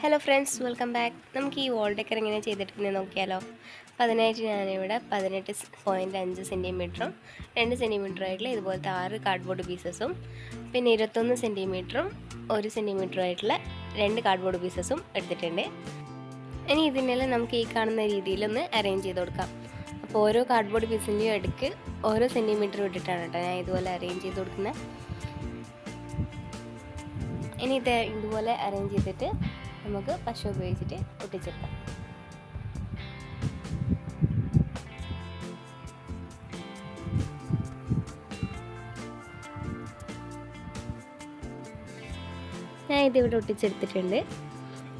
Hello friends, welcome back. നമുക്ക് ഈ wall decker എങ്ങനെ ചെയ്തെടുക്കുന്നത് നോക്കിയാലോ. അപ്പോൾ അതിനായിട്ട് ഞാനിവിടെ 18.5 സെൻറ്റിമീറ്ററും 2 സെൻറ്റിമീറ്ററായിട്ടുള്ള ഇതുപോലത്തെ 6 കാർഡ്ബോർഡ് പീസസും പിന്നെ 21 സെൻറ്റിമീറ്ററും 1 സെൻറ്റിമീറ്ററും ആയിട്ടുള്ള 2 കാർഡ്ബോർഡ് പീസസും എടുത്തിട്ടുണ്ട്. ഇനി ഇതിനെല്ലാം നമുക്ക് ഈ കാണുന്ന രീതിയിലൊന്ന് അറേഞ്ച് ചെയ്ത് കൊടുക്കാം. അപ്പോൾ ഓരോ കാർഡ്ബോർഡ് പീസിൻ്റെയും അടുക്ക് ഓരോ സെൻറ്റിമീറ്റർ വിട്ടിട്ടാണ് കേട്ടോ ഞാൻ ഇതുപോലെ അറേഞ്ച് ചെയ്ത് കൊടുക്കുന്നത്. ഇനി ഇതുപോലെ അറേഞ്ച് ചെയ്തിട്ട് നമുക്ക് പശ ഉപയോഗിച്ചിട്ട് ഒട്ടിച്ചെടുക്കാം. ഞാൻ ഇതിവിടെ ഒട്ടിച്ചെടുത്തിട്ടുണ്ട്.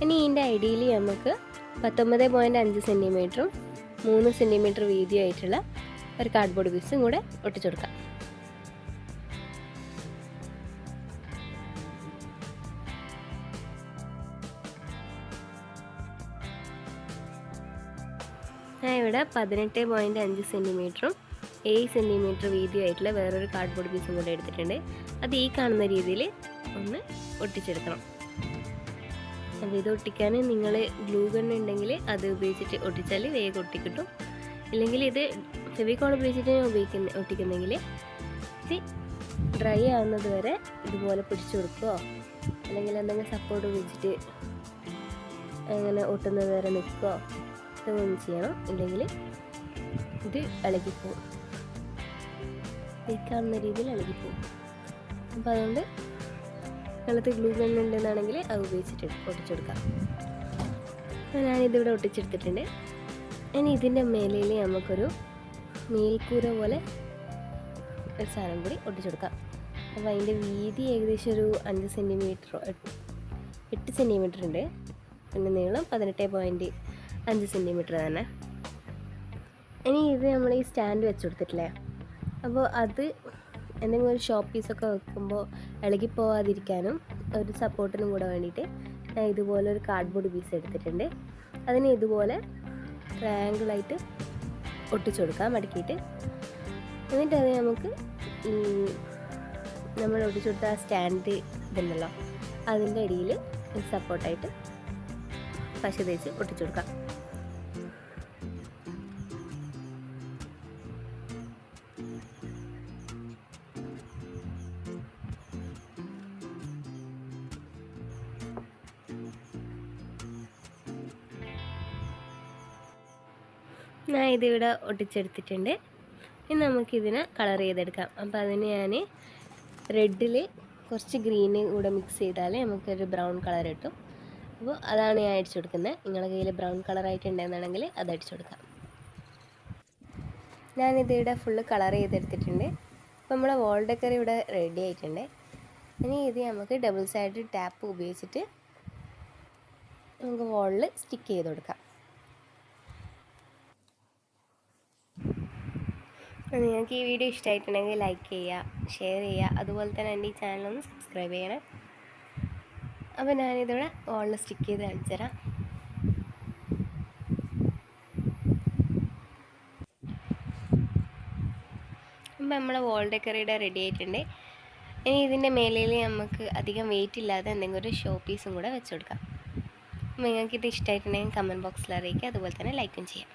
ഇനി ഇതിൻ്റെ ഐഡിയയിൽ നമുക്ക് 19.5 സെൻറ്റിമീറ്ററും 3 സെൻറ്റിമീറ്റർ വീതിയായിട്ടുള്ള ഒരു കാർഡ്ബോർഡ് പീസും കൂടെ ഒട്ടിച്ചെടുക്കാം. ഞാൻ ഇവിടെ 18.5 സെൻറ്റിമീറ്ററും 7 സെൻറ്റിമീറ്റർ വീതിയായിട്ടുള്ള വേറൊരു കാർഡ്ബോർഡ് പീസും കൂടെ എടുത്തിട്ടുണ്ട്. അത് ഈ കാണുന്ന രീതിയിൽ ഒന്ന് ഒട്ടിച്ചെടുക്കണം. അപ്പോൾ ഇത് ഒട്ടിക്കാൻ നിങ്ങൾ ഗ്ലൂ ഗൺ ഉണ്ടെങ്കിൽ അത് ഉപയോഗിച്ചിട്ട് ഒട്ടിച്ചാൽ വേഗം ഒട്ടിക്കിട്ടും. ഇല്ലെങ്കിൽ ഇത് ഫെവിക്കോൾ ഉപയോഗിച്ചിട്ട് ഒട്ടിക്കുന്നെങ്കിൽ ഇത് ഡ്രൈ ആവുന്നത് വരെ ഇതുപോലെ പിടിച്ചു കൊടുക്കുകയോ അല്ലെങ്കിൽ എന്തെങ്കിലും സപ്പോർട്ട് ഉപയോഗിച്ചിട്ട് അങ്ങനെ ഒട്ടുന്നത് വരെ നിൽക്കുകയോ ഇതൊന്നും ചെയ്യണം. ഇല്ലെങ്കിൽ ഇത് ഇളകിപ്പോവും, ഈ കാണുന്ന രീതിയിൽ ഇളകിപ്പോവും. അപ്പോൾ അതുകൊണ്ട് നിങ്ങളത് ഗ്ലൂ ഗൺ ഉണ്ടെന്നാണെങ്കിൽ അത് ഉപയോഗിച്ചിട്ട് ഒട്ടിച്ചെടുക്കാം. അപ്പോൾ ഞാനിതിവിടെ ഒട്ടിച്ചെടുത്തിട്ടുണ്ട്. ഇനി ഇതിൻ്റെ മേലയിൽ നമുക്കൊരു മേൽക്കൂര പോലെ ഒരു സാധനം കൂടി ഒട്ടിച്ചെടുക്കാം. അപ്പോൾ അതിൻ്റെ വീതി ഏകദേശം ഒരു 5 സെൻറ്റിമീറ്ററോ 8 സെൻറ്റിമീറ്റർ ഉണ്ട്. പിന്നെ നീളം 18.5 സെൻറ്റിമീറ്റർ തന്നെ. ഇനി ഇത് നമ്മൾ ഈ സ്റ്റാൻഡ് വെച്ച് കൊടുത്തിട്ടില്ലേ, അപ്പോൾ അത് എന്തെങ്കിലും ഒരു ഷോപ്പ് പീസൊക്കെ വെക്കുമ്പോൾ ഇളകിപ്പോവാതിരിക്കാനും ഒരു സപ്പോർട്ടിനും കൂടെ വേണ്ടിയിട്ട് ഞാൻ ഇതുപോലെ ഒരു കാർഡ്ബോർഡ് പീസ് എടുത്തിട്ടുണ്ട്. അതിന് ഇതുപോലെ ട്രയാങ്കിളായിട്ട് ഒട്ടിച്ചു കൊടുക്കാം മടക്കിയിട്ട്. എന്നിട്ട് അത് നമുക്ക് നമ്മൾ ഒട്ടിച്ചു കൊടുത്ത ആ സ്റ്റാൻഡ് ഇതുണ്ടല്ലോ അതിൻ്റെ അടിയിൽ സപ്പോർട്ടായിട്ട് പശ തേച്ച് ഒട്ടിച്ചു കൊടുക്കാം. ഞാൻ ഇതിവിടെ ഒട്ടിച്ചെടുത്തിട്ടുണ്ട്. ഇനി നമുക്കിതിനെ കളർ ചെയ്തെടുക്കാം. അപ്പോൾ അതിന് ഞാൻ റെഡിൽ കുറച്ച് ഗ്രീന് കൂടെ മിക്സ് ചെയ്താൽ നമുക്കൊരു ബ്രൗൺ കളർ കിട്ടും. അപ്പോൾ അതാണ് ഞാൻ അടിച്ചു കൊടുക്കുന്നത്. നിങ്ങളുടെ കയ്യിൽ ബ്രൗൺ കളറായിട്ടുണ്ടെന്നാണെങ്കിൽ അത് അടിച്ചു കൊടുക്കാം. ഞാനിതിവിടെ ഫുള്ള് കളർ ചെയ്തെടുത്തിട്ടുണ്ട്. അപ്പോൾ നമ്മുടെ വോൾ ഡെക്കർ ഇവിടെ റെഡി ആയിട്ടുണ്ട്. ഇനി ഇത് നമുക്ക് ഡബിൾ സൈഡ് ടാപ്പ് ഉപയോഗിച്ചിട്ട് നമുക്ക് വോളിൽ സ്റ്റിക്ക് ചെയ്ത് കൊടുക്കാം. നിങ്ങൾക്ക് ഈ വീഡിയോ ഇഷ്ടമായിട്ടുണ്ടെങ്കിൽ ലൈക്ക് ചെയ്യുക, ഷെയർ ചെയ്യുക, അതുപോലെ തന്നെ എൻ്റെ ഈ ചാനലൊന്ന് സബ്സ്ക്രൈബ് ചെയ്യണം. അപ്പോൾ ഞാനിതിവിടെ വോളിൽ സ്റ്റിക്ക് ചെയ്ത് കാണിച്ചു തരാം. അപ്പോൾ നമ്മളെ വോൾ ഡെക്കറിയുടെ റെഡി ആയിട്ടുണ്ട്. ഇനി ഇതിൻ്റെ മേലയിൽ നമുക്ക് അധികം വെയിറ്റ് ഇല്ലാതെ എന്തെങ്കിലും ഒരു ഷോ പീസും കൂടെ വെച്ച് കൊടുക്കാം. അപ്പോൾ നിങ്ങൾക്കിത് ഇഷ്ടമായിട്ടുണ്ടെങ്കിൽ കമൻറ്റ് ബോക്സിൽ അറിയിക്കുക, അതുപോലെ തന്നെ ലൈക്കും ചെയ്യാം.